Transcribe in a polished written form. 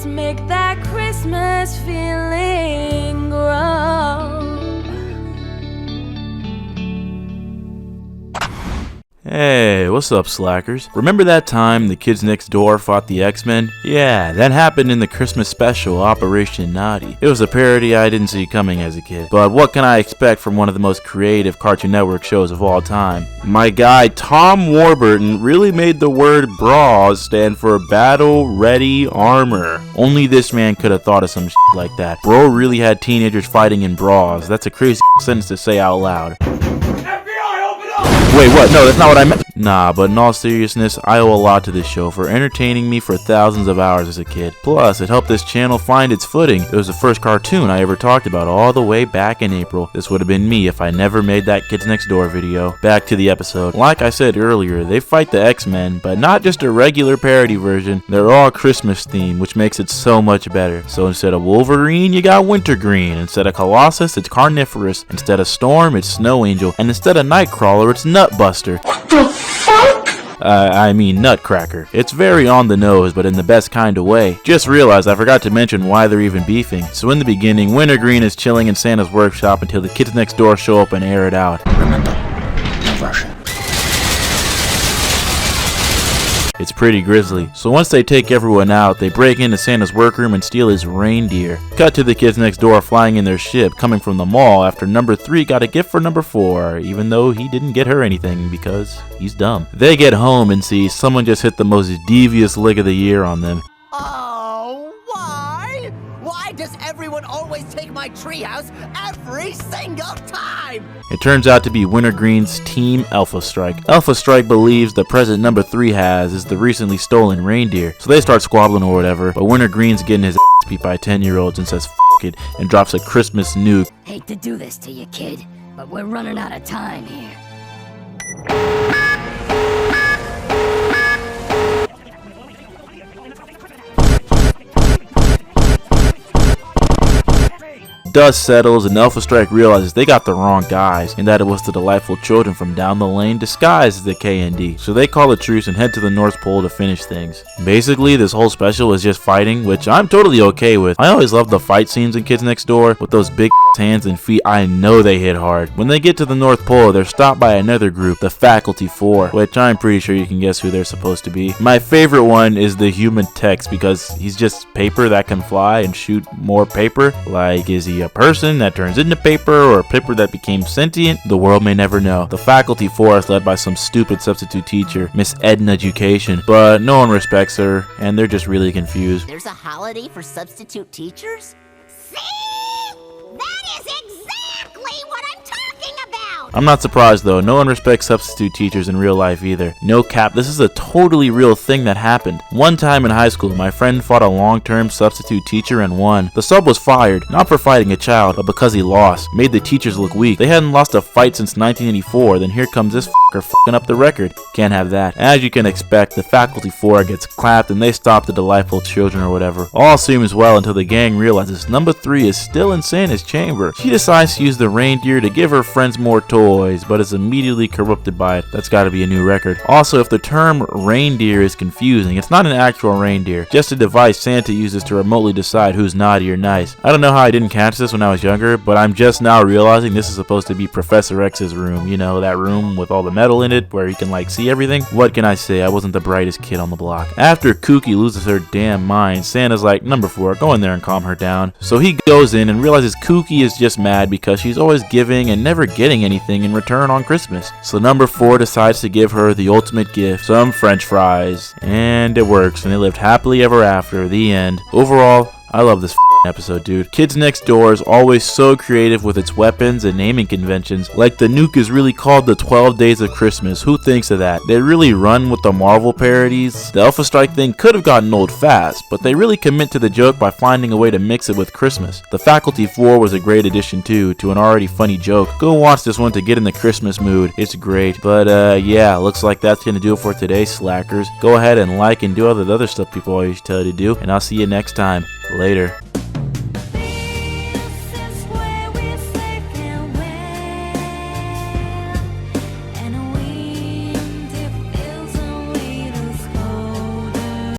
Let's make that Christmas feeling grow. Hey, what's up, slackers? Remember that time the kids next door fought the X-Men? Yeah, that happened in the Christmas special, Operation Naughty. It was a parody I didn't see coming as a kid. But what can I expect from one of the most creative Cartoon Network shows of all time? My guy Tom Warburton really made the word bras stand for Battle Ready Armor. Only this man could have thought of some shit like that. Bro really had teenagers fighting in bras. That's a crazy sentence to say out loud. Wait, what? No, that's not what I meant. Nah, but in all seriousness, I owe a lot to this show for entertaining me for thousands of hours as a kid. Plus, it helped this channel find its footing. It was the first cartoon I ever talked about all the way back in April. This would have been me if I never made that Kids Next Door video. Back to the episode. Like I said earlier, they fight the X-Men, but not just a regular parody version. They're all Christmas themed, which makes it so much better. So instead of Wolverine, you got Wintergreen. Instead of Colossus, it's Carnivorous. Instead of Storm, it's Snow Angel. And instead of Nightcrawler, it's Nutbuster. What the fuck? I mean Nutcracker. It's very on the nose, but in the best kind of way. Just realized I forgot to mention why they're even beefing. So in the beginning, Wintergreen is chilling in Santa's workshop until the kids next door show up and air it out. Remember, no Russia. It's pretty grisly. So once they take everyone out, they break into Santa's workroom and steal his reindeer. Cut to the kids next door flying in their ship, coming from the mall after number 3 got a gift for number 4, even though he didn't get her anything because he's dumb. They get home and see someone just hit the most devious lick of the year on them. Oh, why? Why does everyone always take my treehouse every single time? It turns out to be Wintergreen's Team Alpha Strike. Alpha Strike believes the present number 3 has is the recently stolen reindeer, so they start squabbling or whatever, but Wintergreen's getting his ass beat by 10-year-olds and says f it and drops a Christmas nuke. Hate to do this to you, kid, but we're running out of time here. Dust settles and Alpha Strike realizes they got the wrong guys and that it was the delightful children from down the lane disguised as the KND. So they call a truce and head to the North Pole to finish things. Basically, this whole special is just fighting, which I'm totally okay with. I always love the fight scenes in Kids Next Door with those big hands and feet. I know they hit hard. When they get to the North Pole, they're stopped by another group, the Faculty 4, which I'm pretty sure you can guess who they're supposed to be. My favorite one is the Human Tex because he's just paper that can fly and shoot more paper. Like, is he a person that turns into paper or a paper that became sentient? The world may never know. The Faculty 4 is led by some stupid substitute teacher, Miss Edna Education, but no one respects her and they're just really confused. There's a holiday for substitute teachers? See? That is exactly what I'm talking about! I'm not surprised though, no one respects substitute teachers in real life either. No cap, this is a totally real thing that happened. One time in high school, my friend fought a long-term substitute teacher and won. The sub was fired, not for fighting a child, but because he lost. Made the teachers look weak. They hadn't lost a fight since 1984, then here comes this fucker fucking up the record. Can't have that. As you can expect, the Faculty 4 gets clapped and they stop the delightful children or whatever. All seems well until the gang realizes number 3 is still in Santa's chamber. She decides to use the reindeer to give her friends more toys, but is immediately corrupted by it. That's gotta be a new record. Also, if the term reindeer is confusing, it's not an actual reindeer, just a device Santa uses to remotely decide who's naughty or nice. I don't know how I didn't catch this when I was younger, but I'm just now realizing this is supposed to be Professor X's room. You know, that room with all the metal in it where he can like see everything. What can I say? I wasn't the brightest kid on the block. After Kooky loses her damn mind, Santa's like, number 4, go in there and calm her down. So he goes in and realizes Kooky is just mad because she's always giving and never getting anything in return on Christmas. So number 4 decides to give her the ultimate gift, some French fries. And it works, and they lived happily ever after. The end. Overall, I love this episode, dude. Kids Next Door is always so creative with its weapons and naming conventions. Like the nuke is really called the 12 Days of Christmas. Who thinks of that? They really run with the Marvel parodies. The Alpha Strike thing could have gotten old fast, but they really commit to the joke by finding a way to mix it with Christmas. The Faculty 4 was a great addition too, to an already funny joke. Go watch this one to get in the Christmas mood. It's great. But yeah, looks like that's gonna do it for today, slackers. Go ahead and like and do all the other stuff people always tell you to do, and I'll see you next time. Later.